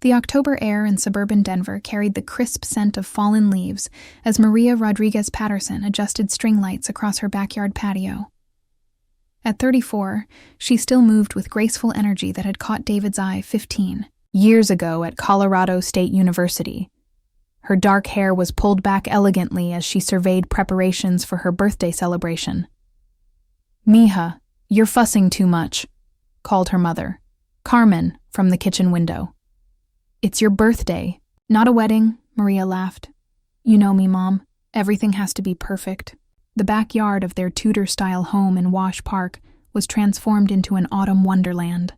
The October air in suburban Denver carried the crisp scent of fallen leaves as Maria Rodriguez Patterson adjusted string lights across her backyard patio. At 34, she still moved with graceful energy that had caught David's eye 15 years ago at Colorado State University. Her dark hair was pulled back elegantly as she surveyed preparations for her birthday celebration. "Mija, you're fussing too much," called her mother, Carmen, from the kitchen window. "It's your birthday, not a wedding," Maria laughed. "You know me, Mom. Everything has to be perfect." The backyard of their Tudor-style home in Wash Park was transformed into an autumn wonderland.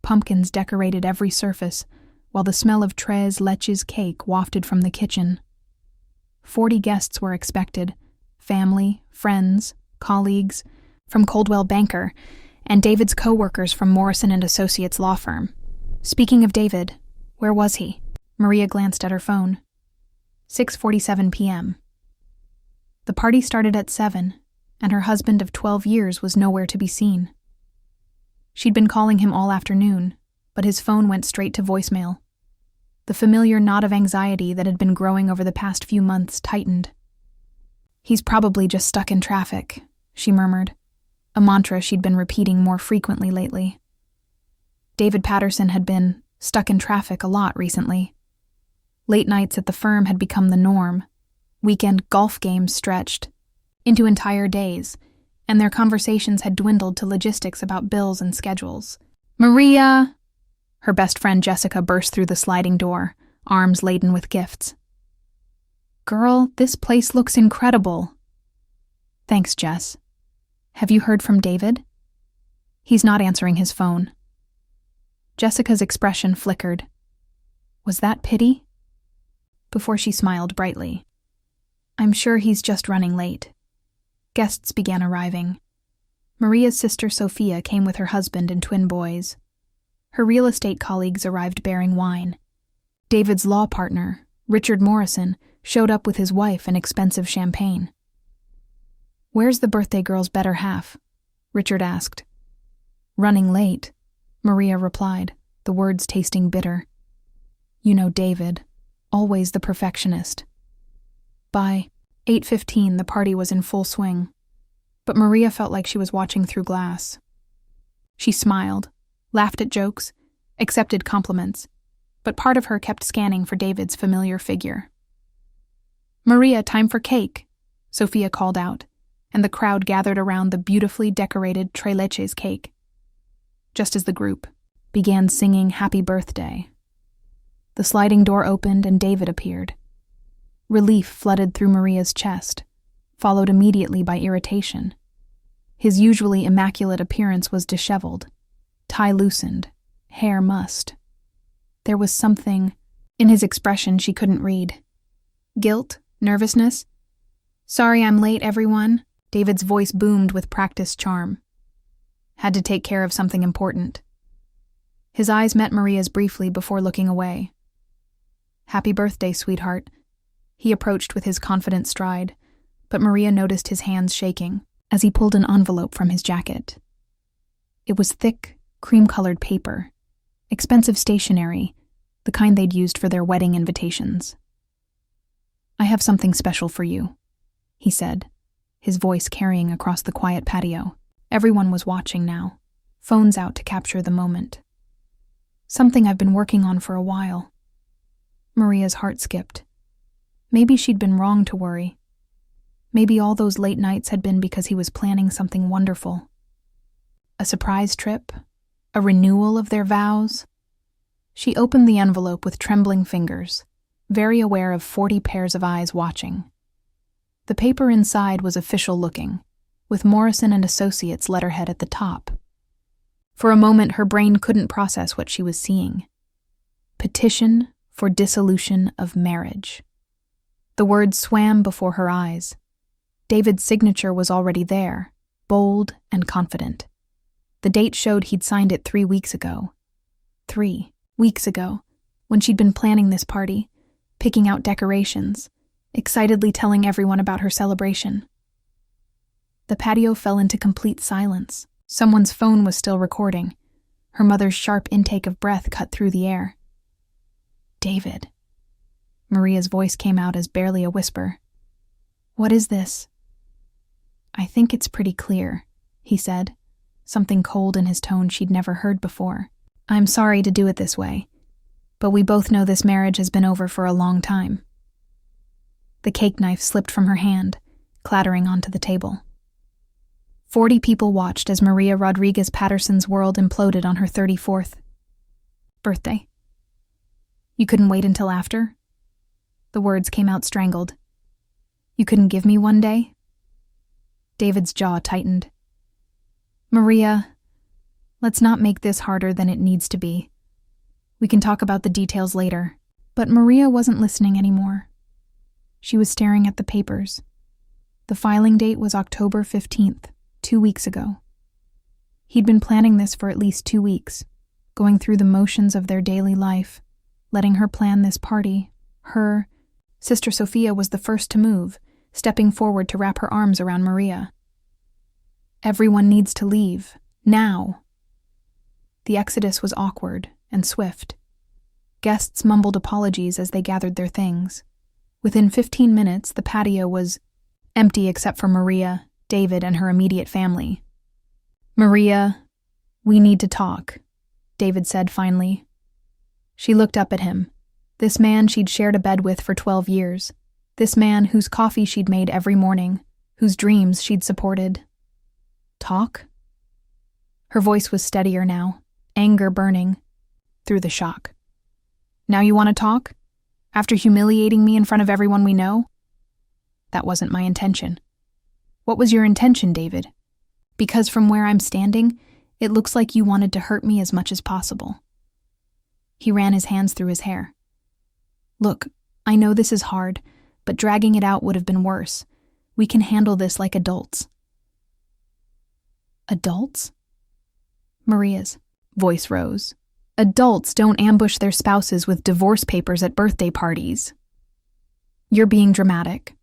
Pumpkins decorated every surface, while the smell of tres leches cake wafted from the kitchen. 40 guests were expected: family, friends, colleagues from Coldwell Banker, and David's co-workers from Morrison & Associates law firm. Speaking of David, where was he? Maria glanced at her phone. 6:47 p.m. The party started at 7, and her husband of 12 years was nowhere to be seen. She'd been calling him all afternoon, but his phone went straight to voicemail. The familiar knot of anxiety that had been growing over the past few months tightened. "He's probably just stuck in traffic," she murmured, a mantra she'd been repeating more frequently lately. David Patterson had been stuck in traffic a lot recently. Late nights at the firm had become the norm. Weekend golf games stretched into entire days, and their conversations had dwindled to logistics about bills and schedules. "Maria!" Her best friend Jessica burst through the sliding door, arms laden with gifts. "Girl, this place looks incredible." "Thanks, Jess. Have you heard from David?" "He's not answering his phone." Jessica's expression flickered. Was that pity? Before she smiled brightly. "I'm sure he's just running late." Guests began arriving. Maria's sister Sophia came with her husband and twin boys. Her real estate colleagues arrived bearing wine. David's law partner, Richard Morrison, showed up with his wife and expensive champagne. "Where's the birthday girl's better half?" Richard asked. "Running late," Maria replied, the words tasting bitter. "You know David, always the perfectionist." By 8:15, the party was in full swing, but Maria felt like she was watching through glass. She smiled, laughed at jokes, accepted compliments, but part of her kept scanning for David's familiar figure. "Maria, time for cake," Sophia called out, and the crowd gathered around the beautifully decorated tres leches cake. Just as the group began singing Happy Birthday, the sliding door opened and David appeared. Relief flooded through Maria's chest, followed immediately by irritation. His usually immaculate appearance was disheveled, tie loosened, hair mussed. There was something in his expression she couldn't read. Guilt? Nervousness? "Sorry I'm late, everyone." David's voice boomed with practiced charm. Had to take care of something important. His eyes met Maria's briefly before looking away. "Happy birthday, sweetheart." He approached with his confident stride, but Maria noticed his hands shaking as he pulled an envelope from his jacket. It was thick, cream-colored paper, expensive stationery, the kind they'd used for their wedding invitations. "I have something special for you," he said, his voice carrying across the quiet patio. Everyone was watching now, phones out to capture the moment. "Something I've been working on for a while." Maria's heart skipped. Maybe she'd been wrong to worry. Maybe all those late nights had been because he was planning something wonderful. A surprise trip? A renewal of their vows? She opened the envelope with trembling fingers, very aware of 40 pairs of eyes watching. The paper inside was official-looking, with Morrison & Associates letterhead at the top. For a moment, her brain couldn't process what she was seeing. Petition for dissolution of marriage. The words swam before her eyes. David's signature was already there, bold and confident. The date showed he'd signed it 3 weeks ago. 3 weeks ago, when she'd been planning this party, picking out decorations, excitedly telling everyone about her celebration. The patio fell into complete silence. Someone's phone was still recording. Her mother's sharp intake of breath cut through the air. David. Maria's voice came out as barely a whisper. What is this? I think it's pretty clear, he said, something cold in his tone she'd never heard before. I'm sorry to do it this way, but we both know this marriage has been over for a long time. The cake knife slipped from her hand, clattering onto the table. 40 people watched as Maria Rodriguez Patterson's world imploded on her 34th birthday. You couldn't wait until after? The words came out strangled. You couldn't give me one day? David's jaw tightened. Maria, let's not make this harder than it needs to be. We can talk about the details later. But Maria wasn't listening anymore. She was staring at the papers. The filing date was October 15th, 2 weeks ago. He'd been planning this for at least 2 weeks, going through the motions of their daily life, letting her plan this party. Her sister Sophia was the first to move, stepping forward to wrap her arms around Maria. Everyone needs to leave, now. The exodus was awkward and swift. Guests mumbled apologies as they gathered their things. Within 15 minutes, the patio was empty except for Maria, David, and her immediate family. Maria, we need to talk, David said finally. She looked up at him. This man she'd shared a bed with for 12 years. This man whose coffee she'd made every morning, whose dreams she'd supported. Talk? Her voice was steadier now, anger burning through the shock. Now you want to talk? After humiliating me in front of everyone we know? That wasn't my intention. What was your intention, David? Because from where I'm standing, it looks like you wanted to hurt me as much as possible. He ran his hands through his hair. Look, I know this is hard, but dragging it out would have been worse. We can handle this like adults. Adults? Maria's voice rose. Adults don't ambush their spouses with divorce papers at birthday parties. You're being dramatic.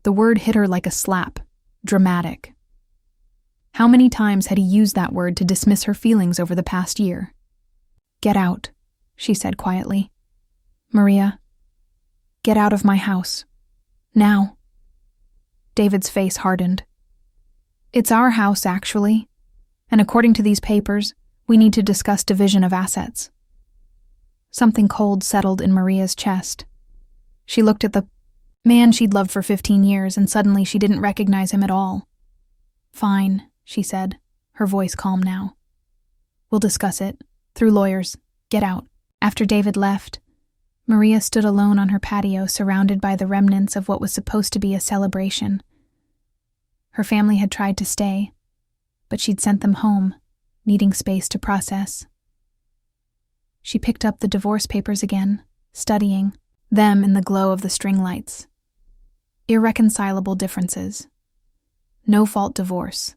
The word hit her like a slap. Dramatic. How many times had he used that word to dismiss her feelings over the past year? Get out, she said quietly. Maria, get out of my house. Now. David's face hardened. It's our house, actually. And according to these papers, we need to discuss division of assets. Something cold settled in Maria's chest. She looked at the man she'd loved for 15 years, and suddenly she didn't recognize him at all. Fine, she said, her voice calm now. We'll discuss it. Through lawyers. Get out. After David left, Maria stood alone on her patio, surrounded by the remnants of what was supposed to be a celebration. Her family had tried to stay, but she'd sent them home, needing space to process. She picked up the divorce papers again, studying them in the glow of the string lights. Irreconcilable differences. No-fault divorce.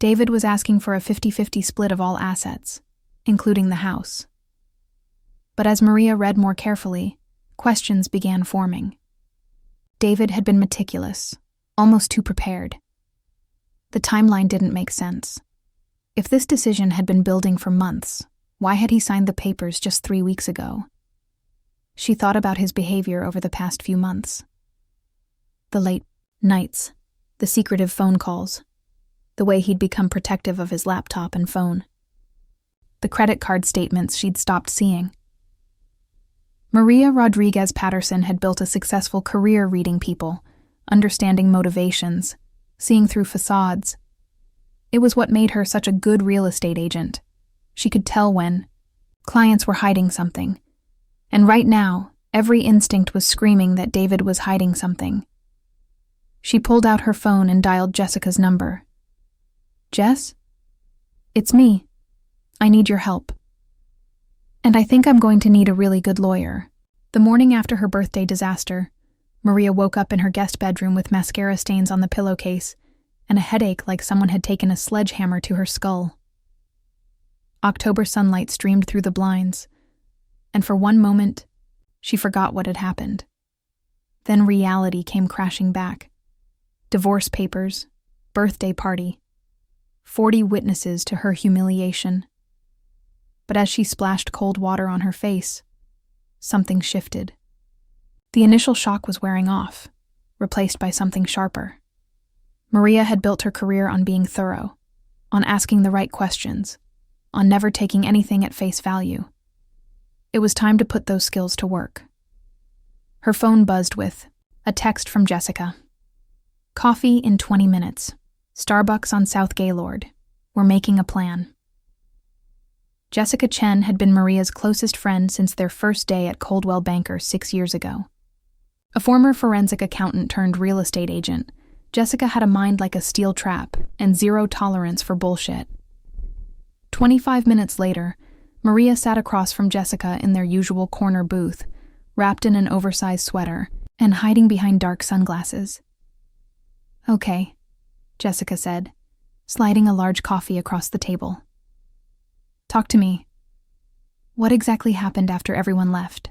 David was asking for a 50-50 split of all assets, including the house. But as Maria read more carefully, questions began forming. David had been meticulous, almost too prepared. The timeline didn't make sense. If this decision had been building for months, why had he signed the papers just 3 weeks ago? She thought about his behavior over the past few months. The late nights, the secretive phone calls, the way he'd become protective of his laptop and phone, the credit card statements she'd stopped seeing. Maria Rodriguez Patterson had built a successful career reading people, understanding motivations, seeing through facades. It was what made her such a good real estate agent. She could tell when clients were hiding something. And right now, every instinct was screaming that David was hiding something. She pulled out her phone and dialed Jessica's number. Jess? It's me. I need your help. And I think I'm going to need a really good lawyer. The morning after her birthday disaster, Maria woke up in her guest bedroom with mascara stains on the pillowcase and a headache like someone had taken a sledgehammer to her skull. October sunlight streamed through the blinds, and for one moment, she forgot what had happened. Then reality came crashing back. Divorce papers, birthday party, 40 witnesses to her humiliation. But as she splashed cold water on her face, something shifted. The initial shock was wearing off, replaced by something sharper. Maria had built her career on being thorough, on asking the right questions, on never taking anything at face value. It was time to put those skills to work. Her phone buzzed with a text from Jessica. Coffee in 20 minutes. Starbucks on South Gaylord. We're making a plan. Jessica Chen had been Maria's closest friend since their first day at Coldwell Banker 6 years ago. A former forensic accountant turned real estate agent, Jessica had a mind like a steel trap and zero tolerance for bullshit. 25 minutes later, Maria sat across from Jessica in their usual corner booth, wrapped in an oversized sweater and hiding behind dark sunglasses. Okay, Jessica said, sliding a large coffee across the table. Talk to me. What exactly happened after everyone left?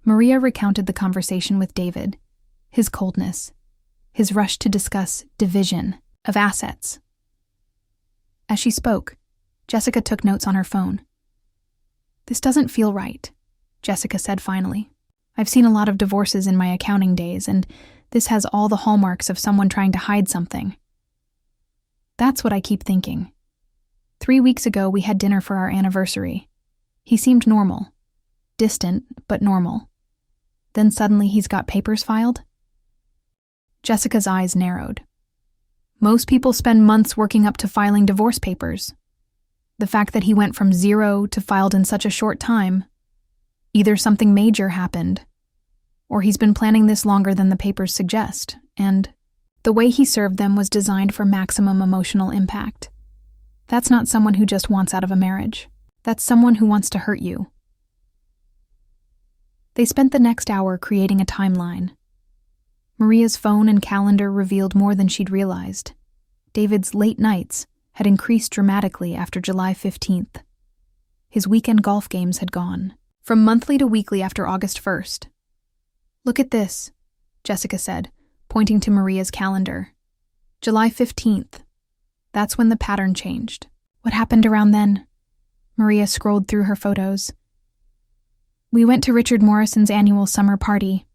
Maria recounted the conversation with David, his coldness, his rush to discuss division of assets. As she spoke, Jessica took notes on her phone. This doesn't feel right, Jessica said finally. I've seen a lot of divorces in my accounting days, and this has all the hallmarks of someone trying to hide something. That's what I keep thinking. 3 weeks ago, we had dinner for our anniversary. He seemed normal. Distant, but normal. Then suddenly he's got papers filed? Jessica's eyes narrowed. Most people spend months working up to filing divorce papers. The fact that he went from 0 to filed in such a short time, either something major happened, or he's been planning this longer than the papers suggest, and the way he served them was designed for maximum emotional impact. That's not someone who just wants out of a marriage. That's someone who wants to hurt you. They spent the next hour creating a timeline. Maria's phone and calendar revealed more than she'd realized. David's late nights had increased dramatically after July 15th. His weekend golf games had gone, from monthly to weekly after August 1st. Look at this, Jessica said, pointing to Maria's calendar. July 15th. That's when the pattern changed. What happened around then? Maria scrolled through her photos. We went to Richard Morrison's annual summer party.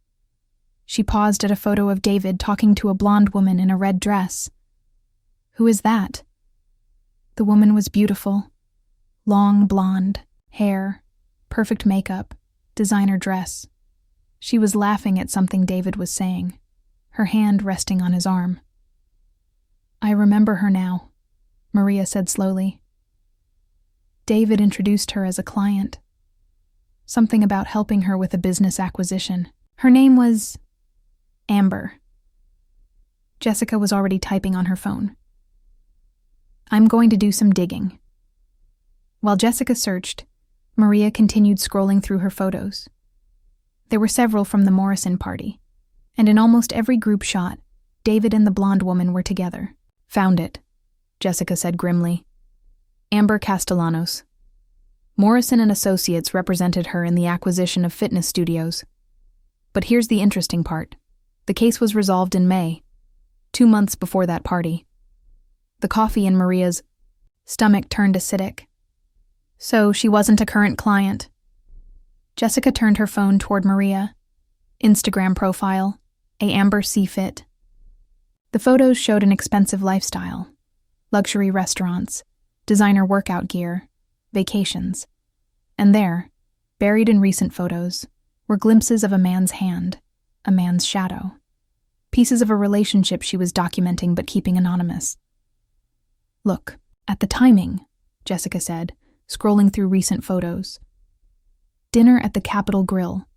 She paused at a photo of David talking to a blonde woman in a red dress. Who is that? The woman was beautiful. Long blonde, hair, perfect makeup, designer dress. She was laughing at something David was saying, her hand resting on his arm. I remember her now, Maria said slowly. David introduced her as a client. Something about helping her with a business acquisition. Her name was Amber. Jessica was already typing on her phone. I'm going to do some digging. While Jessica searched, Maria continued scrolling through her photos. There were several from the Morrison party, and in almost every group shot, David and the blonde woman were together. Found it, Jessica said grimly. Amber Castellanos. Morrison and Associates represented her in the acquisition of fitness studios. But here's the interesting part. The case was resolved in May, 2 months before that party. The coffee in Maria's stomach turned acidic. So she wasn't a current client. Jessica turned her phone toward Maria. Instagram profile, a Amber C-Fit. The photos showed an expensive lifestyle, luxury restaurants, designer workout gear, vacations. And there, buried in recent photos, were glimpses of a man's hand, a man's shadow, pieces of a relationship she was documenting but keeping anonymous. Look, at the timing, Jessica said, scrolling through recent photos. Dinner at the Capitol Grill.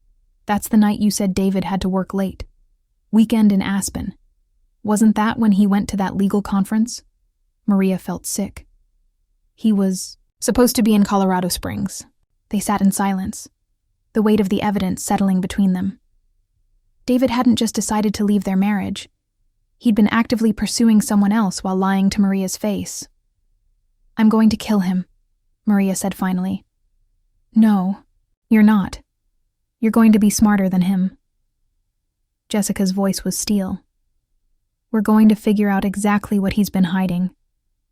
That's the night you said David had to work late. Weekend in Aspen. Wasn't that when he went to that legal conference? Maria felt sick. He was supposed to be in Colorado Springs. They sat in silence, the weight of the evidence settling between them. David hadn't just decided to leave their marriage. He'd been actively pursuing someone else while lying to Maria's face. I'm going to kill him, Maria said finally. No, you're not. You're going to be smarter than him. Jessica's voice was steel. We're going to figure out exactly what he's been hiding,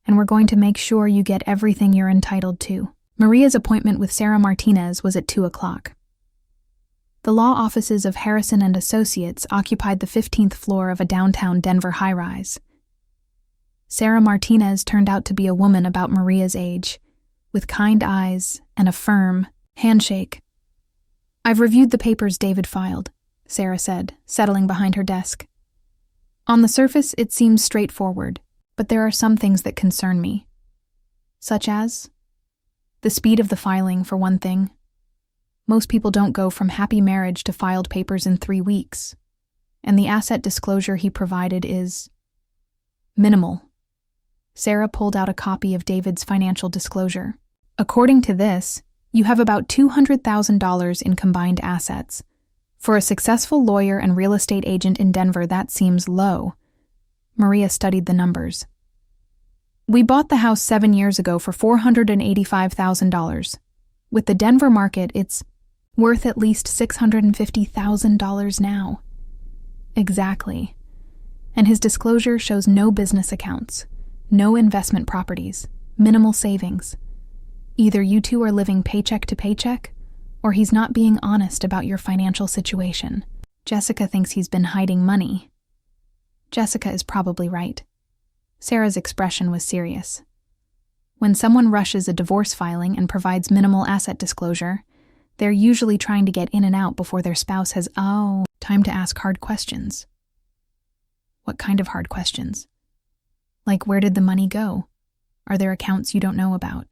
and we're going to make sure you get everything you're entitled to. Maria's appointment with Sarah Martinez was at 2:00. The law offices of Harrison and Associates occupied the 15th floor of a downtown Denver high-rise. Sarah Martinez turned out to be a woman about Maria's age, with kind eyes and a firm handshake. "I've reviewed the papers David filed," Sarah said, settling behind her desk. "On the surface, it seems straightforward, but there are some things that concern me. Such as? The speed of the filing, for one thing. Most people don't go from happy marriage to filed papers in 3 weeks, and the asset disclosure he provided is minimal." Sarah pulled out a copy of David's financial disclosure. "According to this, you have about $200,000 in combined assets. For a successful lawyer and real estate agent in Denver, that seems low." Maria studied the numbers. "We bought the house 7 years ago for $485,000. With the Denver market, it's worth at least $650,000 now." Exactly. And his disclosure shows no business accounts, no investment properties, minimal savings. Either you two are living paycheck to paycheck, or he's not being honest about your financial situation. Jessica thinks he's been hiding money. Jessica is probably right. Sarah's expression was serious. When someone rushes a divorce filing and provides minimal asset disclosure, they're usually trying to get in and out before their spouse has, time to ask hard questions. What kind of hard questions? Like, where did the money go? Are there accounts you don't know about?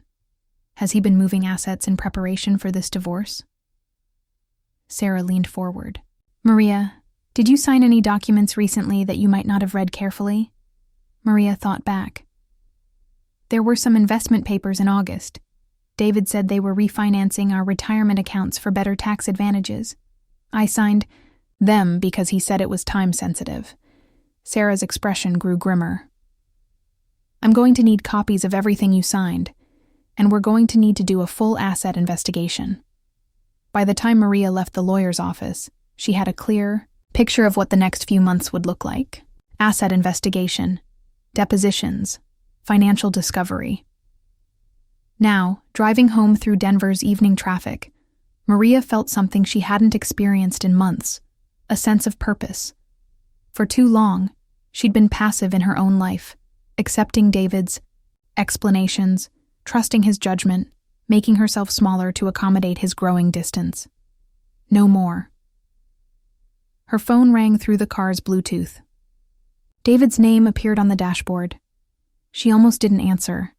Has he been moving assets in preparation for this divorce? Sarah leaned forward. "Maria, did you sign any documents recently that you might not have read carefully?" Maria thought back. "There were some investment papers in August. David said they were refinancing our retirement accounts for better tax advantages. I signed them because he said it was time-sensitive." Sarah's expression grew grimmer. "I'm going to need copies of everything you signed, and we're going to need to do a full asset investigation." By the time Maria left the lawyer's office, she had a clear picture of what the next few months would look like. Asset investigation, depositions, financial discovery. Now, driving home through Denver's evening traffic, Maria felt something she hadn't experienced in months, a sense of purpose. For too long, she'd been passive in her own life, accepting David's explanations, trusting his judgment, making herself smaller to accommodate his growing distance. No more. Her phone rang through the car's Bluetooth. David's name appeared on the dashboard. She almost didn't answer.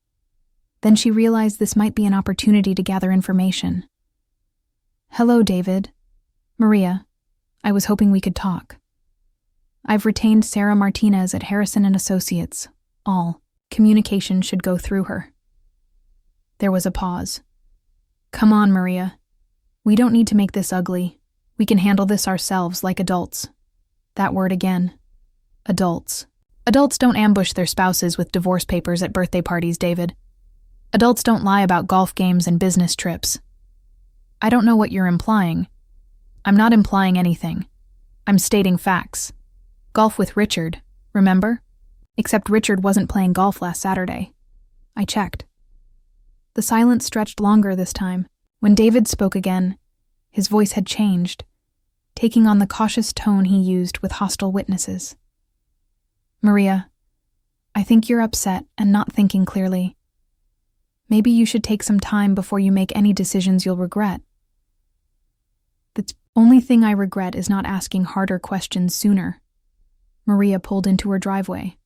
Then she realized this might be an opportunity to gather information. "Hello, David. Maria, I was hoping we could talk. I've retained Sarah Martinez at Harrison and Associates. All communication should go through her." There was a pause. "Come on, Maria. We don't need to make this ugly. We can handle this ourselves like adults." That word again. Adults. Adults don't ambush their spouses with divorce papers at birthday parties, David. Adults don't lie about golf games and business trips. I don't know what you're implying. I'm not implying anything. I'm stating facts. Golf with Richard, remember? Except Richard wasn't playing golf last Saturday. I checked. The silence stretched longer this time. When David spoke again, his voice had changed, taking on the cautious tone he used with hostile witnesses. "Maria, I think you're upset and not thinking clearly. Maybe you should take some time before you make any decisions you'll regret." "The only thing I regret is not asking harder questions sooner." Maria pulled into her driveway.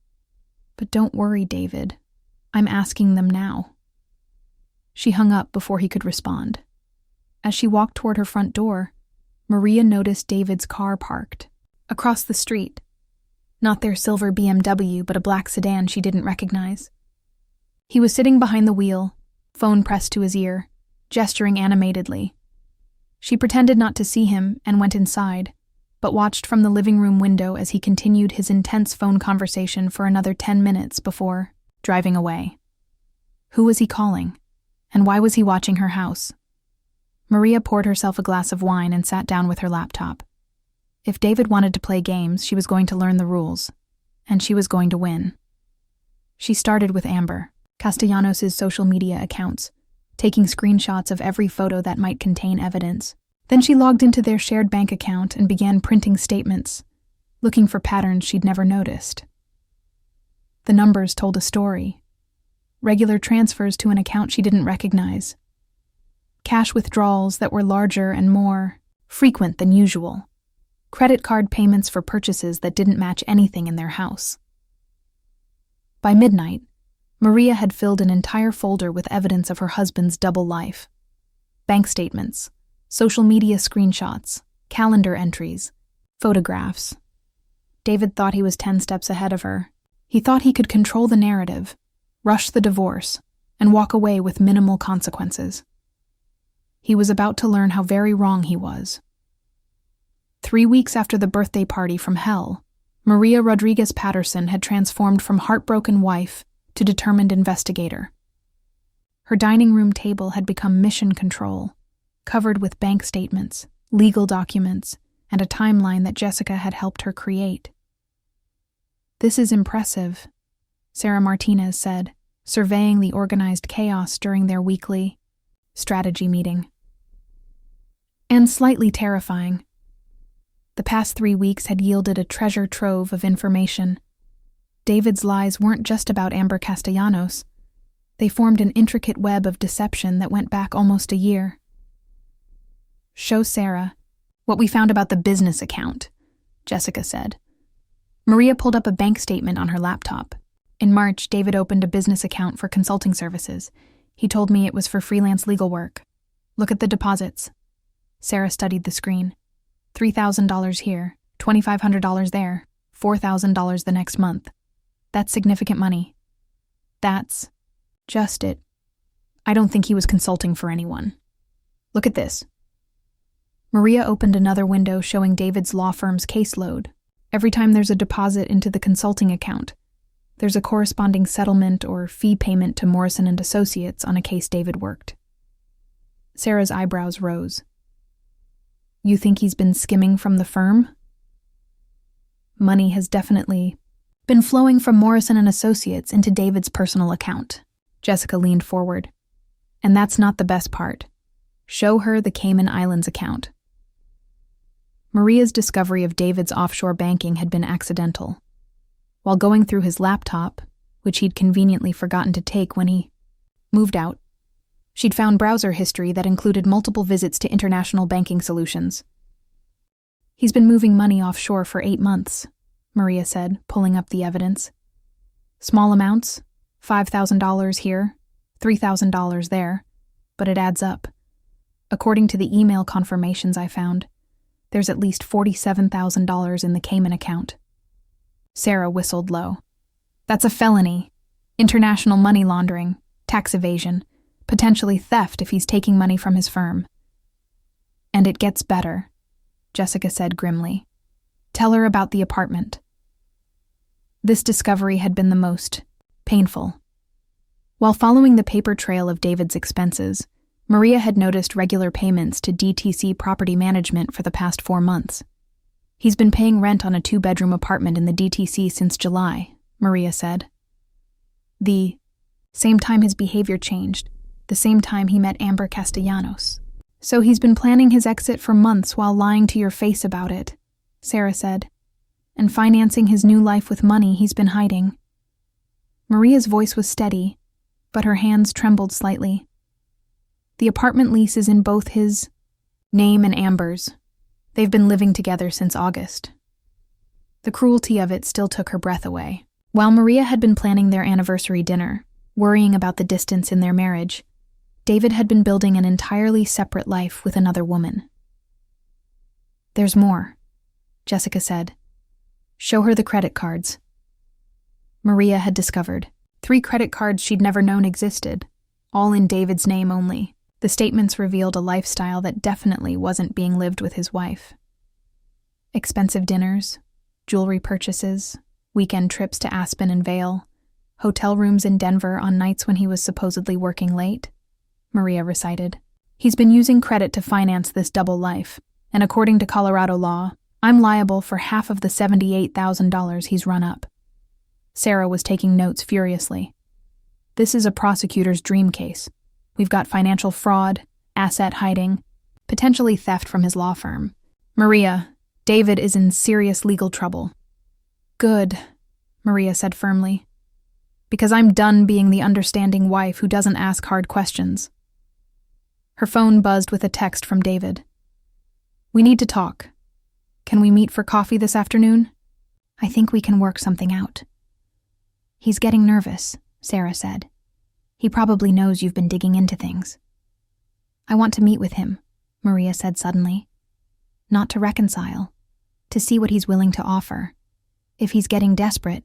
"But don't worry, David. I'm asking them now." She hung up before he could respond. As she walked toward her front door, Maria noticed David's car parked across the street. Not their silver BMW, but a black sedan she didn't recognize. He was sitting behind the wheel, phone pressed to his ear, gesturing animatedly. She pretended not to see him and went inside, but watched from the living room window as he continued his intense phone conversation for another 10 minutes before driving away. Who was he calling? And why was he watching her house? Maria poured herself a glass of wine and sat down with her laptop. If David wanted to play games, she was going to learn the rules, and she was going to win. She started with Amber, Castellanos' social media accounts, taking screenshots of every photo that might contain evidence. Then she logged into their shared bank account and began printing statements, looking for patterns she'd never noticed. The numbers told a story. Regular transfers to an account she didn't recognize. Cash withdrawals that were larger and more frequent than usual. Credit card payments for purchases that didn't match anything in their house. By midnight, Maria had filled an entire folder with evidence of her husband's double life. Bank statements, social media screenshots, calendar entries, photographs. David thought he was 10 steps ahead of her. He thought he could control the narrative, rush the divorce, and walk away with minimal consequences. He was about to learn how very wrong he was. 3 weeks after the birthday party from hell, Maria Rodriguez Patterson had transformed from heartbroken wife to determined investigator. Her dining room table had become mission control, covered with bank statements, legal documents, and a timeline that Jessica had helped her create. "This is impressive," Sarah Martinez said, surveying the organized chaos during their weekly strategy meeting. "And slightly terrifying. The past 3 weeks had yielded a treasure trove of information. David's lies weren't just about Amber Castellanos. They formed an intricate web of deception that went back almost a year." "Show Sarah what we found about the business account," Jessica said. Maria pulled up a bank statement on her laptop. In March, David opened a business account for consulting services. He told me it was for freelance legal work. "Look at the deposits." Sarah studied the screen. $3,000 here, $2,500 there, $4,000 the next month. That's significant money. That's just it. I don't think he was consulting for anyone. Look at this. Maria opened another window showing David's law firm's caseload. Every time there's a deposit into the consulting account, there's a corresponding settlement or fee payment to Morrison and Associates on a case David worked. Sarah's eyebrows rose. "You think he's been skimming from the firm?" "Money has definitely been flowing from Morrison and Associates into David's personal account." Jessica leaned forward. "And that's not the best part. Show her the Cayman Islands account." Maria's discovery of David's offshore banking had been accidental. While going through his laptop, which he'd conveniently forgotten to take when he moved out, she'd found browser history that included multiple visits to International Banking Solutions. "He's been moving money offshore for 8 months, Maria said, pulling up the evidence. "Small amounts, $5,000 here, $3,000 there, but it adds up. According to the email confirmations I found, there's at least $47,000 in the Cayman account." Sarah whistled low. "That's a felony. International money laundering, tax evasion, potentially theft if he's taking money from his firm." "And it gets better," Jessica said grimly. "Tell her about the apartment." This discovery had been the most painful. While following the paper trail of David's expenses, Maria had noticed regular payments to DTC Property Management for the past 4 months. "He's been paying rent on a 2-bedroom apartment in the DTC since July," Maria said. "The same time his behavior changed, the same time he met Amber Castellanos. So he's been planning his exit for months while lying to your face about it," Sarah said, "and financing his new life with money he's been hiding." Maria's voice was steady, but her hands trembled slightly. "The apartment lease is in both his name and Amber's. They've been living together since August." The cruelty of it still took her breath away. While Maria had been planning their anniversary dinner, worrying about the distance in their marriage, David had been building an entirely separate life with another woman. "There's more," Jessica said. "Show her the credit cards." Maria had discovered 3 credit cards she'd never known existed, all in David's name only. The statements revealed a lifestyle that definitely wasn't being lived with his wife. Expensive dinners, jewelry purchases, weekend trips to Aspen and Vail, hotel rooms in Denver on nights when he was supposedly working late, Maria recited. "He's been using credit to finance this double life, and according to Colorado law, I'm liable for half of the $78,000 he's run up." Sarah was taking notes furiously. "This is a prosecutor's dream case. We've got financial fraud, asset hiding, Potentially theft from his law firm. Maria, David is in serious legal trouble. Good, Maria said firmly. Because I'm done being the understanding wife who doesn't ask hard questions. Her phone buzzed with a text from David. We need to talk. Can we meet for coffee this afternoon? I think we can work something out. He's getting nervous, Sarah said. He probably knows you've been digging into things. I want to meet with him, Maria said suddenly. Not to reconcile, to see what he's willing to offer. If he's getting desperate,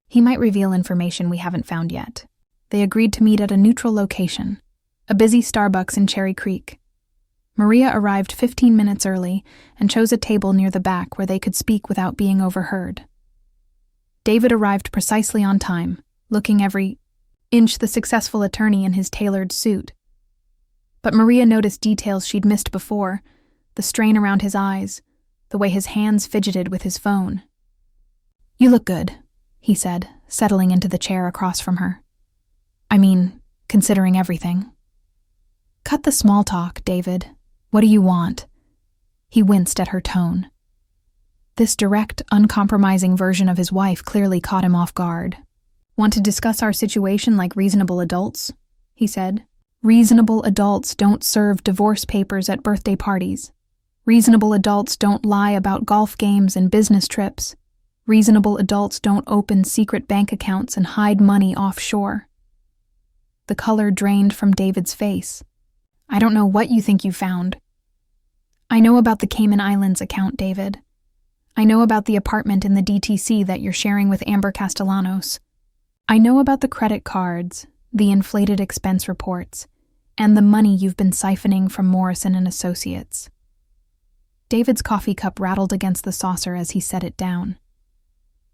he might reveal information we haven't found yet. They agreed to meet at a neutral location, a busy Starbucks in Cherry Creek. Maria arrived 15 minutes early and chose a table near the back where they could speak without being overheard. David arrived precisely on time, looking every inch the successful attorney in his tailored suit. But Maria noticed details she'd missed before, the strain around his eyes, the way his hands fidgeted with his phone. You look good, he said, settling into the chair across from her. I mean, considering everything. Cut the small talk, David. What do you want? He winced at her tone. This direct, uncompromising version of his wife clearly caught him off guard. Want to discuss our situation like reasonable adults? He said. Reasonable adults don't serve divorce papers at birthday parties. Reasonable adults don't lie about golf games and business trips. Reasonable adults don't open secret bank accounts and hide money offshore. The color drained from David's face. I don't know what you think you found. I know about the Cayman Islands account, David. I know about the apartment in the DTC that you're sharing with Amber Castellanos. I know about the credit cards, the inflated expense reports, and the money you've been siphoning from Morrison and Associates. David's coffee cup rattled against the saucer as he set it down.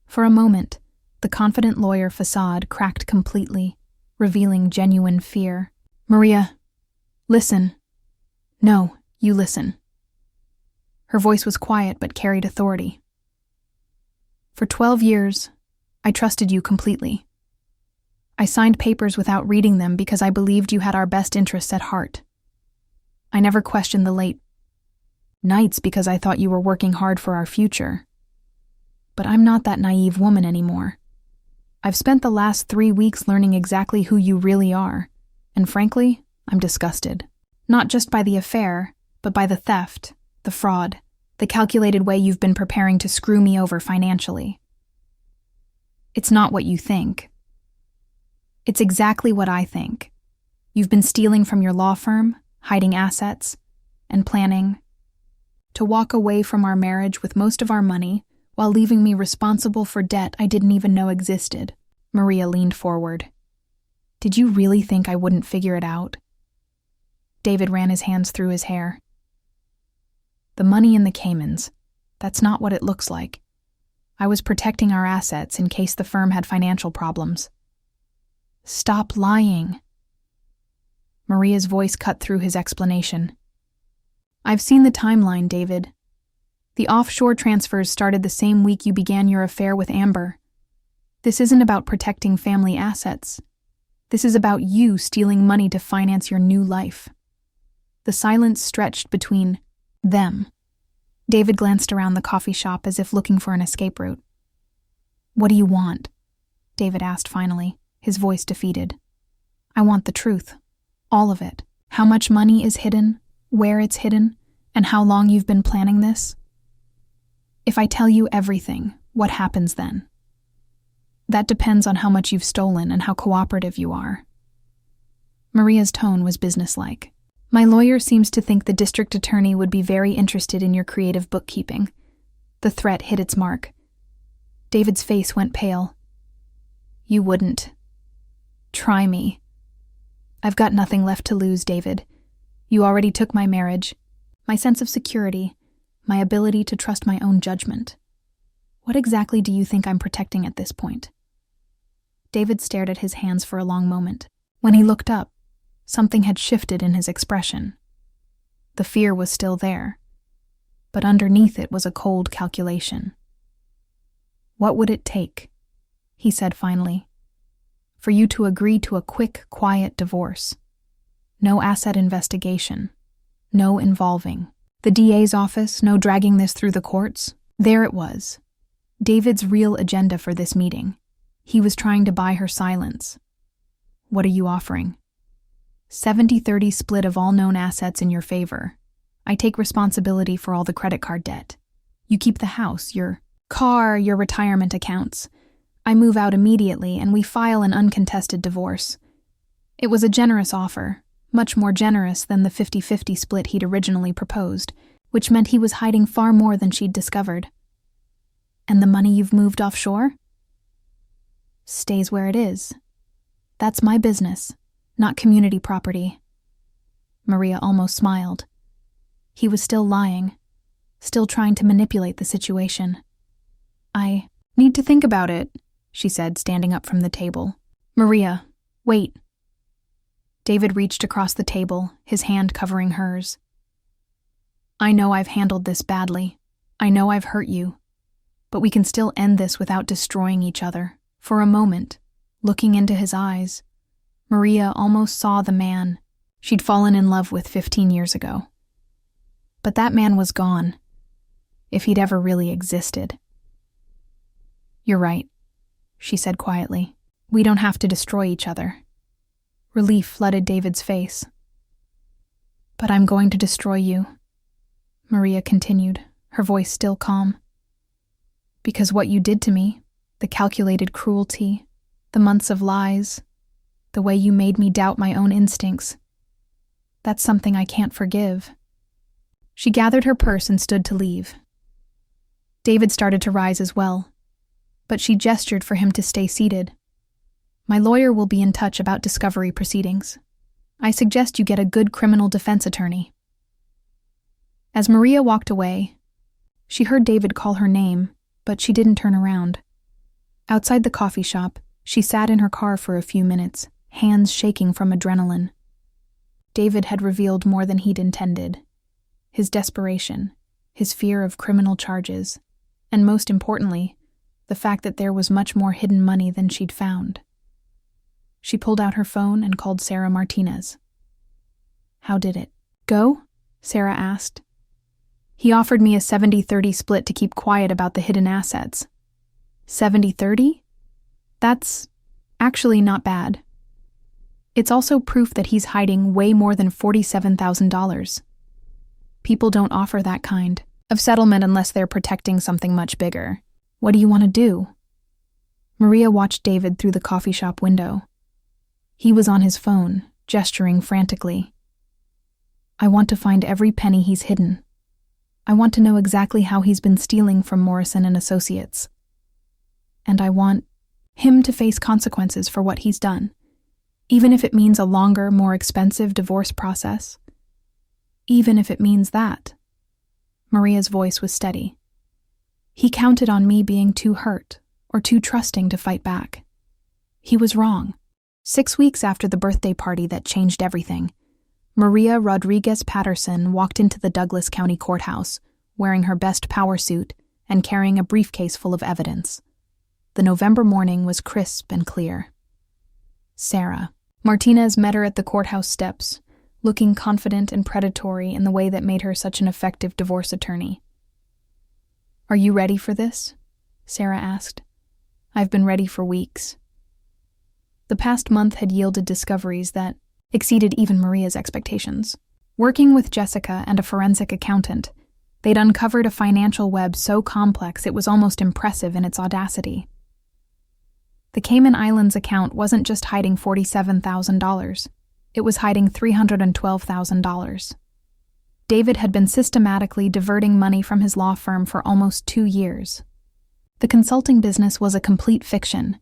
For a moment, the confident lawyer facade cracked completely, revealing genuine fear. Maria, listen. No, you listen. Her voice was quiet but carried authority. For 12 years, I trusted you completely. I signed papers without reading them because I believed you had our best interests at heart. I never questioned the late nights because I thought you were working hard for our future. But I'm not that naive woman anymore. I've spent the last 3 weeks learning exactly who you really are, and frankly, I'm disgusted. Not just by the affair, but by the theft, the fraud, the calculated way you've been preparing to screw me over financially. It's not what you think. It's exactly what I think. You've been stealing from your law firm, hiding assets, and planning to walk away from our marriage with most of our money while leaving me responsible for debt I didn't even know existed. Maria leaned forward. Did you really think I wouldn't figure it out? David ran his hands through his hair. The money in the Caymans, that's not what it looks like. I was protecting our assets in case the firm had financial problems. Stop lying. Maria's voice cut through his explanation. I've seen the timeline, David. The offshore transfers started the same week you began your affair with Amber. This isn't about protecting family assets. This is about you stealing money to finance your new life. The silence stretched between them. David glanced around the coffee shop as if looking for an escape route. What do you want? David asked finally, his voice defeated. I want the truth. All of it. How much money is hidden, where it's hidden, and how long you've been planning this. If I tell you everything, what happens then? That depends on how much you've stolen and how cooperative you are. Maria's tone was businesslike. My lawyer seems to think the district attorney would be very interested in your creative bookkeeping. The threat hit its mark. David's face went pale. You wouldn't. Try me. I've got nothing left to lose, David. You already took my marriage, my sense of security, my ability to trust my own judgment. What exactly do you think I'm protecting at this point? David stared at his hands for a long moment. When he looked up, something had shifted in his expression. The fear was still there, but underneath it was a cold calculation. What would it take, he said finally, for you to agree to a quick, quiet divorce? No asset investigation, No involving. The DA's office, no dragging this through the courts. There it was. David's real agenda for this meeting. He was trying to buy her silence. What are you offering? 70-30 split of all known assets in your favor. I take responsibility for all the credit card debt. You keep the house, your car, your retirement accounts. I move out immediately and we file an uncontested divorce. It was a generous offer, much more generous than the 50-50 split he'd originally proposed, which meant he was hiding far more than she'd discovered. And the money you've moved offshore? Stays where it is. That's my business, not community property. Maria almost smiled. He was still lying, still trying to manipulate the situation. I need to think about it, she said, standing up from the table. Maria, wait. David reached across the table, his hand covering hers. I know I've handled this badly. I know I've hurt you. But we can still end this without destroying each other. For a moment, looking into his eyes, Maria almost saw the man she'd fallen in love with 15 years ago. But that man was gone, if he'd ever really existed. You're right, she said quietly. We don't have to destroy each other. Relief flooded David's face. But I'm going to destroy you, Maria continued, her voice still calm. Because what you did to me, the calculated cruelty, the months of lies, the way you made me doubt my own instincts, that's something I can't forgive. She gathered her purse and stood to leave. David started to rise as well, but she gestured for him to stay seated. My lawyer will be in touch about discovery proceedings. I suggest you get a good criminal defense attorney. As Maria walked away, she heard David call her name, but she didn't turn around. Outside the coffee shop, she sat in her car for a few minutes, hands shaking from adrenaline. David had revealed more than he'd intended. His desperation, his fear of criminal charges, and most importantly, the fact that there was much more hidden money than she'd found. She pulled out her phone and called Sarah Martinez. How did it go? Sarah asked. He offered me a 70-30 split to keep quiet about the hidden assets. 70-30? That's actually not bad. It's also proof that he's hiding way more than $47,000. People don't offer that kind of settlement unless they're protecting something much bigger. What do you want to do? Maria watched David through the coffee shop window. He was on his phone, gesturing frantically. I want to find every penny he's hidden. I want to know exactly how he's been stealing from Morrison and Associates. And I want him to face consequences for what he's done, even if it means a longer, more expensive divorce process. Even if it means that. Maria's voice was steady. He counted on me being too hurt or too trusting to fight back. He was wrong. 6 weeks after the birthday party that changed everything, Maria Rodriguez Patterson walked into the Douglas County Courthouse, wearing her best power suit and carrying a briefcase full of evidence. The November morning was crisp and clear. Sarah Martinez met her at the courthouse steps, looking confident and predatory in the way that made her such an effective divorce attorney. Are you ready for this? Sarah asked. I've been ready for weeks. The past month had yielded discoveries that exceeded even Maria's expectations. Working with Jessica and a forensic accountant, they'd uncovered a financial web so complex it was almost impressive in its audacity. The Cayman Islands account wasn't just hiding $47,000. It was hiding $312,000. David had been systematically diverting money from his law firm for almost 2 years. The consulting business was a complete fiction,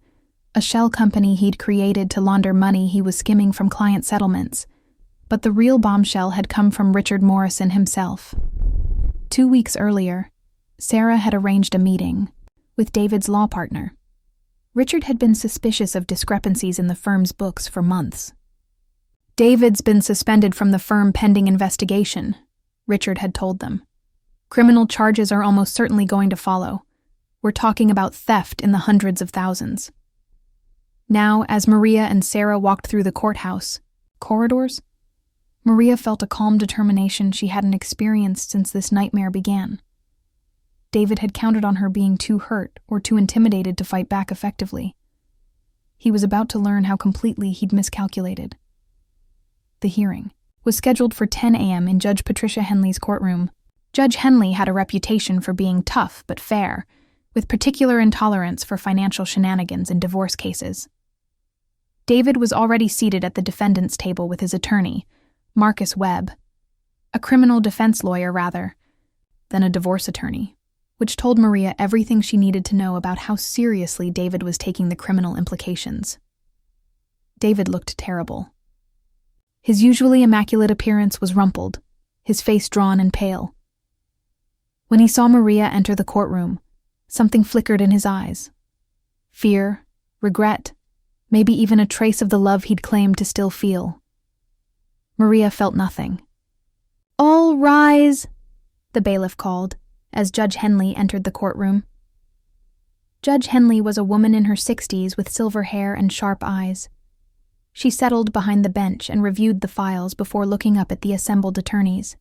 a shell company he'd created to launder money he was skimming from client settlements. But the real bombshell had come from Richard Morrison himself. 2 weeks earlier, Sarah had arranged a meeting with David's law partner. Richard had been suspicious of discrepancies in the firm's books for months. David's been suspended from the firm pending investigation, Richard had told them. Criminal charges are almost certainly going to follow. We're talking about theft in the hundreds of thousands. Now, as Maria and Sarah walked through the courthouse corridors, Maria felt a calm determination she hadn't experienced since this nightmare began. David had counted on her being too hurt or too intimidated to fight back effectively. He was about to learn how completely he'd miscalculated. The hearing was scheduled for 10 a.m. in Judge Patricia Henley's courtroom. Judge Henley had a reputation for being tough but fair, with particular intolerance for financial shenanigans in divorce cases. David was already seated at the defendant's table with his attorney, Marcus Webb, a criminal defense lawyer rather than a divorce attorney, which told Maria everything she needed to know about how seriously David was taking the criminal implications. David looked terrible. His usually immaculate appearance was rumpled, his face drawn and pale. When he saw Maria enter the courtroom, something flickered in his eyes. Fear, regret, maybe even a trace of the love he'd claimed to still feel. Maria felt nothing. "All rise," the bailiff called, as Judge Henley entered the courtroom. Judge Henley was a woman in her 60s with silver hair and sharp eyes. She settled behind the bench and reviewed the files before looking up at the assembled attorneys.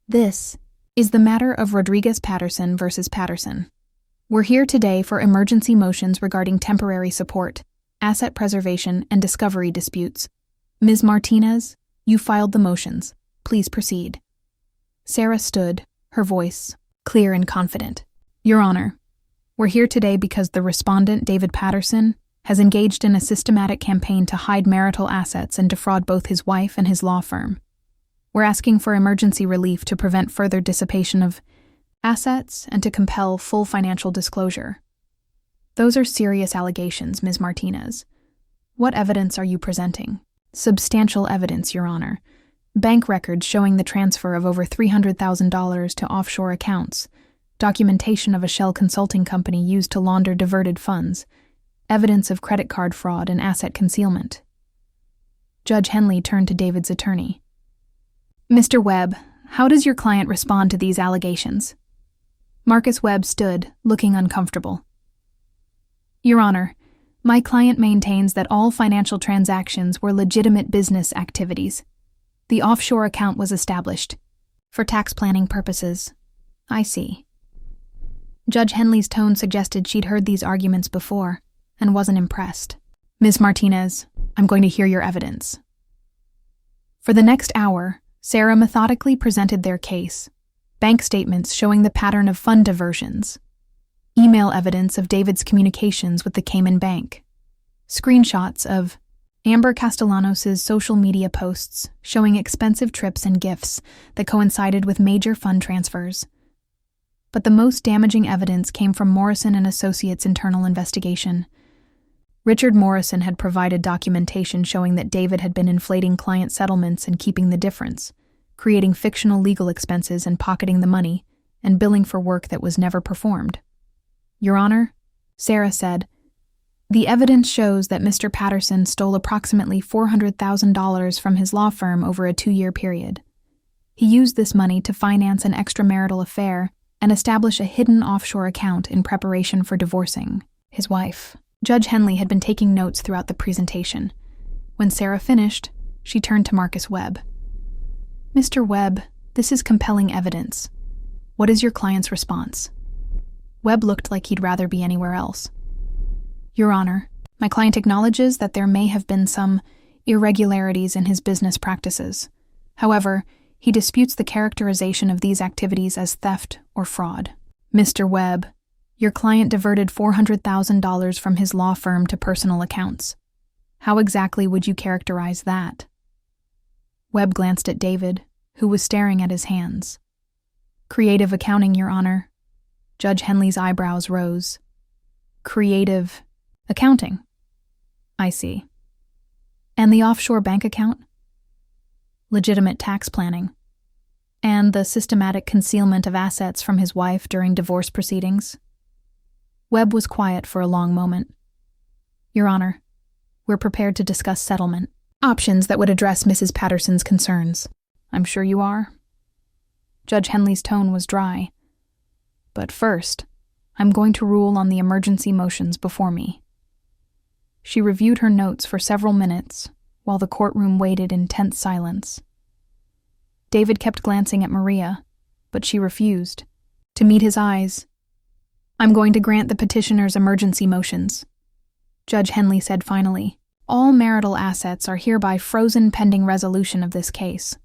"This is the matter of Rodriguez-Patterson versus Patterson. We're here today for emergency motions regarding temporary support, asset preservation, and discovery disputes. Ms. Martinez, you filed the motions. Please proceed." Sarah stood, her voice clear and confident. "Your Honor, we're here today because the respondent, David Patterson, has engaged in a systematic campaign to hide marital assets and defraud both his wife and his law firm. We're asking for emergency relief to prevent further dissipation of assets and to compel full financial disclosure." "Those are serious allegations, Ms. Martinez. What evidence are you presenting?" "Substantial evidence, Your Honor. Bank records showing the transfer of over $300,000 to offshore accounts, documentation of a shell consulting company used to launder diverted funds, evidence of credit card fraud and asset concealment." Judge Henley turned to David's attorney. "Mr. Webb, how does your client respond to these allegations?" Marcus Webb stood, looking uncomfortable. "Your Honor, my client maintains that all financial transactions were legitimate business activities. The offshore account was established for tax planning purposes." "I see." Judge Henley's tone suggested she'd heard these arguments before and wasn't impressed. "Ms. Martinez, I'm going to hear your evidence." For the next hour, Sarah methodically presented their case, bank statements showing the pattern of fund diversions, email evidence of David's communications with the Cayman Bank, screenshots of Amber Castellanos' social media posts showing expensive trips and gifts that coincided with major fund transfers. But the most damaging evidence came from Morrison & Associates' internal investigation. Richard Morrison had provided documentation showing that David had been inflating client settlements and keeping the difference, creating fictional legal expenses and pocketing the money, and billing for work that was never performed. "Your Honor," Sarah said, "the evidence shows that Mr. Patterson stole approximately $400,000 from his law firm over a 2-year period. He used this money to finance an extramarital affair and establish a hidden offshore account in preparation for divorcing his wife." Judge Henley had been taking notes throughout the presentation. When Sarah finished, she turned to Marcus Webb. "Mr. Webb, this is compelling evidence. What is your client's response?" Webb looked like he'd rather be anywhere else. "Your Honor, my client acknowledges that there may have been some irregularities in his business practices. However, he disputes the characterization of these activities as theft or fraud." "Mr. Webb, your client diverted $400,000 from his law firm to personal accounts. How exactly would you characterize that?" Webb glanced at David, who was staring at his hands. "Creative accounting, Your Honor." Judge Henley's eyebrows rose. "Creative accounting. I see. And the offshore bank account?" "Legitimate tax planning. And the systematic concealment of assets from his wife during divorce proceedings?" Webb was quiet for a long moment. "Your Honor, we're prepared to discuss settlement options that would address Mrs. Patterson's concerns." "I'm sure you are." Judge Henley's tone was dry. "But first, I'm going to rule on the emergency motions before me." She reviewed her notes for several minutes while the courtroom waited in tense silence. David kept glancing at Maria, but she refused. To meet his eyes, "I'm going to grant the petitioner's emergency motions," Judge Henley said finally. "All marital assets are hereby frozen pending resolution of this case.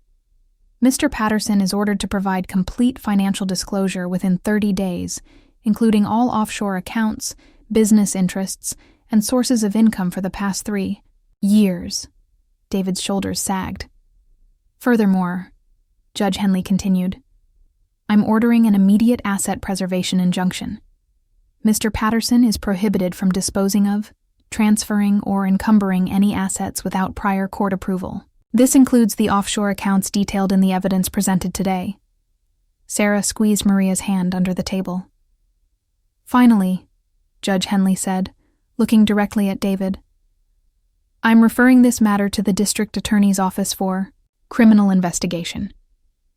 Mr. Patterson is ordered to provide complete financial disclosure within 30 days, including all offshore accounts, business interests, and sources of income for the past 3 years." David's shoulders sagged. "Furthermore," Judge Henley continued, "I'm ordering an immediate asset preservation injunction. Mr. Patterson is prohibited from disposing of, transferring, or encumbering any assets without prior court approval. This includes the offshore accounts detailed in the evidence presented today." Sarah squeezed Maria's hand under the table. "Finally," Judge Henley said, looking directly at David, "I'm referring this matter to the District Attorney's Office for criminal investigation.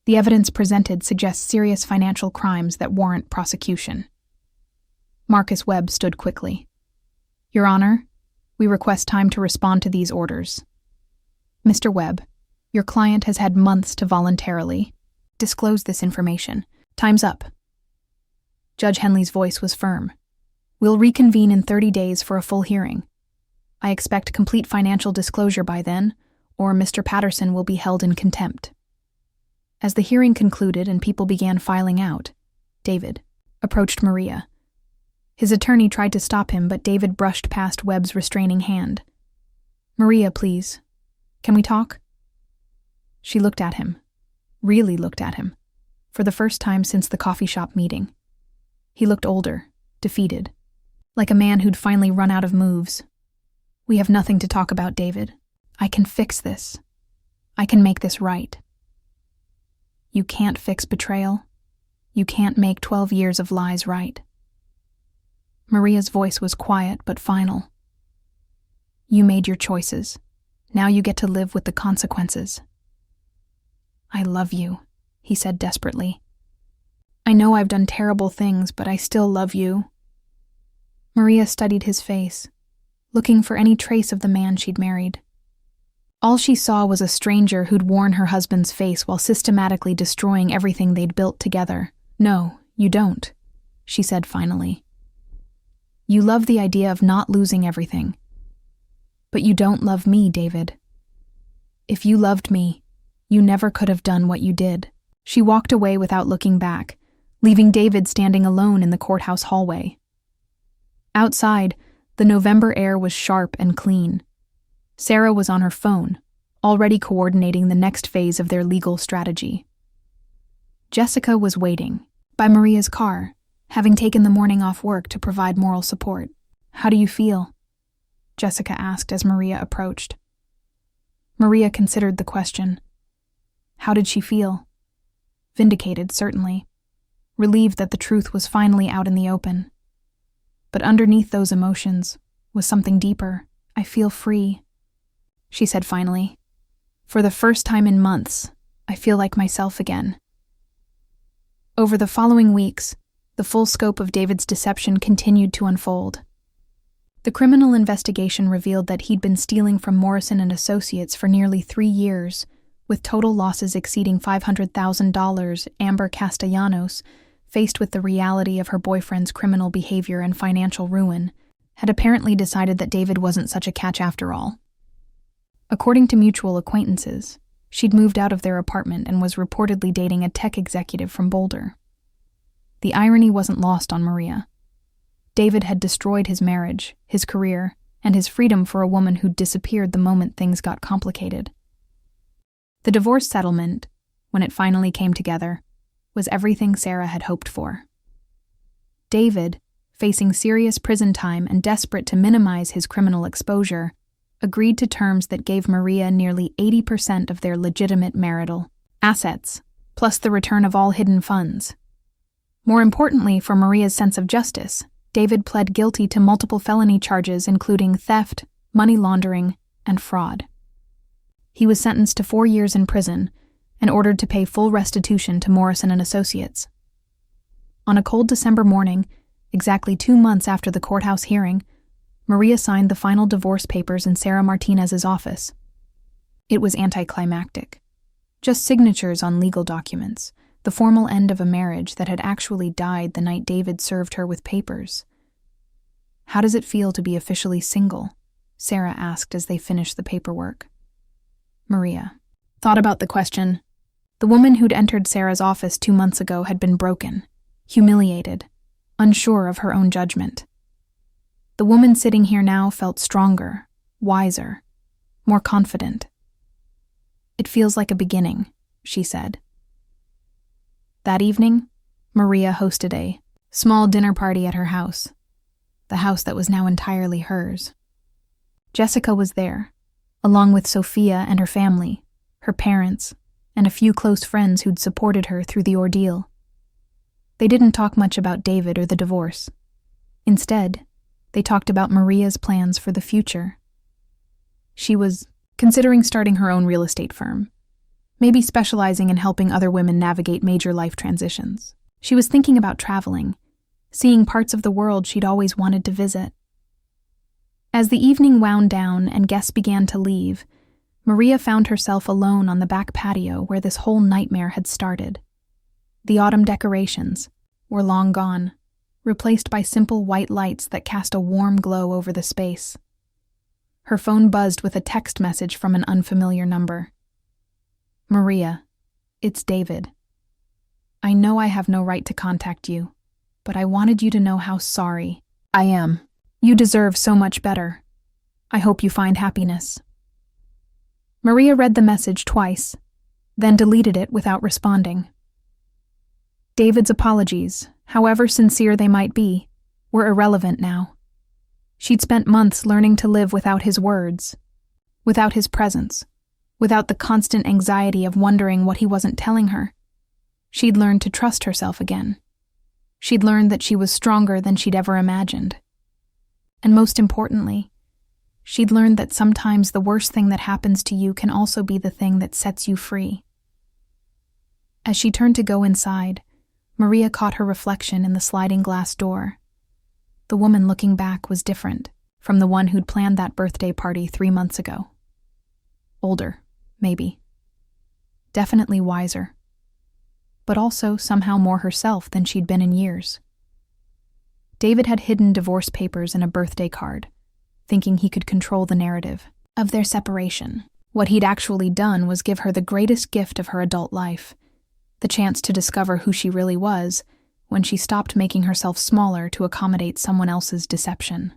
The evidence presented suggests serious financial crimes that warrant prosecution." Marcus Webb stood quickly. "Your Honor, we request time to respond to these orders." "Mr. Webb, your client has had months to voluntarily disclose this information. Time's up." Judge Henley's voice was firm. "We'll reconvene in 30 days for a full hearing. I expect complete financial disclosure by then, or Mr. Patterson will be held in contempt." As the hearing concluded and people began filing out, David approached Maria. His attorney tried to stop him, but David brushed past Webb's restraining hand. "Maria, please. Can we talk?" She looked at him, really looked at him, for the first time since the coffee shop meeting. He looked older, defeated, like a man who'd finally run out of moves. "We have nothing to talk about, David. I can fix this. I can make this right." "You can't fix betrayal. You can't make 12 years of lies right." Maria's voice was quiet but final. "You made your choices. Now you get to live with the consequences." "I love you," he said desperately. "I know I've done terrible things, but I still love you." Maria studied his face, looking for any trace of the man she'd married. All she saw was a stranger who'd worn her husband's face while systematically destroying everything they'd built together. "No, you don't," she said finally. "You love the idea of not losing everything. But you don't love me, David. If you loved me, you never could have done what you did." She walked away without looking back, leaving David standing alone in the courthouse hallway. Outside, the November air was sharp and clean. Sarah was on her phone, already coordinating the next phase of their legal strategy. Jessica was waiting, by Maria's car, having taken the morning off work to provide moral support. "How do you feel?" Jessica asked as Maria approached. Maria considered the question. How did she feel? Vindicated, certainly. Relieved that the truth was finally out in the open. But underneath those emotions was something deeper. "I feel free," she said finally. "For the first time in months, I feel like myself again." Over the following weeks, the full scope of David's deception continued to unfold. The criminal investigation revealed that he'd been stealing from Morrison and Associates for nearly 3 years, with total losses exceeding $500,000. Amber Castellanos, faced with the reality of her boyfriend's criminal behavior and financial ruin, had apparently decided that David wasn't such a catch after all. According to mutual acquaintances, she'd moved out of their apartment and was reportedly dating a tech executive from Boulder. The irony wasn't lost on Maria. David had destroyed his marriage, his career, and his freedom for a woman who'd disappeared the moment things got complicated. The divorce settlement, when it finally came together, was everything Sarah had hoped for. David, facing serious prison time and desperate to minimize his criminal exposure, agreed to terms that gave Maria nearly 80% of their legitimate marital assets, plus the return of all hidden funds. More importantly, for Maria's sense of justice, David pled guilty to multiple felony charges including theft, money laundering, and fraud. He was sentenced to 4 years in prison and ordered to pay full restitution to Morrison and Associates. On a cold December morning, exactly 2 months after the courthouse hearing, Maria signed the final divorce papers in Sarah Martinez's office. It was anticlimactic. Just signatures on legal documents, the formal end of a marriage that had actually died the night David served her with papers. "How does it feel to be officially single?" Sarah asked as they finished the paperwork. Maria thought about the question. The woman who'd entered Sarah's office 2 months ago had been broken, humiliated, unsure of her own judgment. The woman sitting here now felt stronger, wiser, more confident. "It feels like a beginning," she said. That evening, Maria hosted a small dinner party at her house, the house that was now entirely hers. Jessica was there, along with Sophia and her family, her parents, and a few close friends who'd supported her through the ordeal. They didn't talk much about David or the divorce. Instead, they talked about Maria's plans for the future. She was considering starting her own real estate firm, maybe specializing in helping other women navigate major life transitions. She was thinking about traveling, seeing parts of the world she'd always wanted to visit. As the evening wound down and guests began to leave, Maria found herself alone on the back patio where this whole nightmare had started. The autumn decorations were long gone, replaced by simple white lights that cast a warm glow over the space. Her phone buzzed with a text message from an unfamiliar number. "Maria, it's David. I know I have no right to contact you, but I wanted you to know how sorry I am. You deserve so much better. I hope you find happiness." Maria read the message twice, then deleted it without responding. David's apologies, however sincere they might be, were irrelevant now. She'd spent months learning to live without his words, without his presence, without the constant anxiety of wondering what he wasn't telling her. She'd learned to trust herself again. She'd learned that she was stronger than she'd ever imagined. And most importantly, she'd learned that sometimes the worst thing that happens to you can also be the thing that sets you free. As she turned to go inside, Maria caught her reflection in the sliding glass door. The woman looking back was different from the one who'd planned that birthday party 3 months ago. Older, maybe. Definitely wiser. But also somehow more herself than she'd been in years. David had hidden divorce papers in a birthday card, thinking he could control the narrative of their separation. What he'd actually done was give her the greatest gift of her adult life, the chance to discover who she really was when she stopped making herself smaller to accommodate someone else's deception.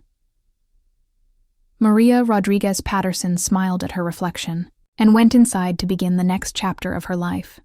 Maria Rodriguez Patterson smiled at her reflection and went inside to begin the next chapter of her life.